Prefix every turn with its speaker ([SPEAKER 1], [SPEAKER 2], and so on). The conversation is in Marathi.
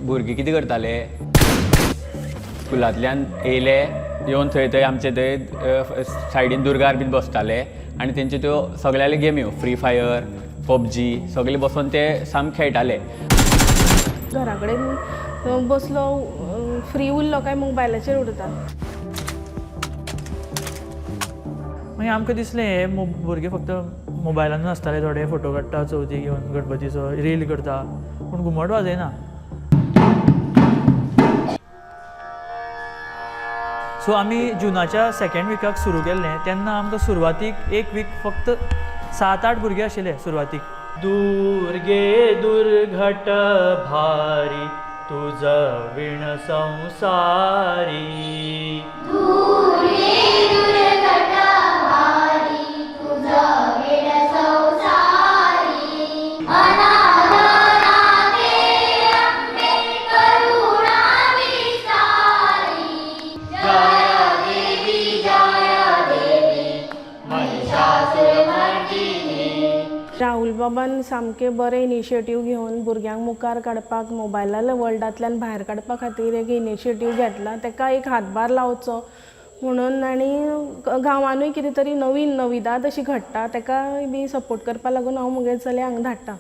[SPEAKER 1] भुरगे कितें करताले, स्कुलांतल्यान येयले, येवन थंय आमचे थंय सायडीन दुर्गार बीन बसताले आनी तेंच्यो त्यो सगळ्याले गेम्यो फ्री फायर, पबजी सगळे बसून ते साम खेळटाले.
[SPEAKER 2] घरा कडेन बसलो फ्री उरलो काय मोबायलाचेर उरता.
[SPEAKER 3] मागीर आमकां दिसलें हे भुरगे फक्त मोबायलानूच आसताले, थोडे फोटो काडटा चवथीक येवन गणपतीचो रील करता पूण घुमट वाजयना. सो आमी जुनाच्या सेकेंड विकाक सुरू केल्लें तेन्ना आमकां सुरवातीक एक वीक फक्त 7-8 भुरगे आशिल्ले सुरवातीक. दुर्गे दुर्घट भारी तुझ विण संसारी.
[SPEAKER 2] राहुल बाबान सामके बरे इनिशिएटीव घेवन भुरग्यांक मुखार काडपाक, मोबायला वर्ल्डांतल्यान भायर काडपा खातीर एक इनिशिएटीव घेतला. ताका एक हातभार लावचो म्हणून आनी गांवांनूय कितें तरी नवीन नविदाद अशी घडटा ताका बी सपोर्ट करपा लागून हांव मुगे चलयांक धाडटां.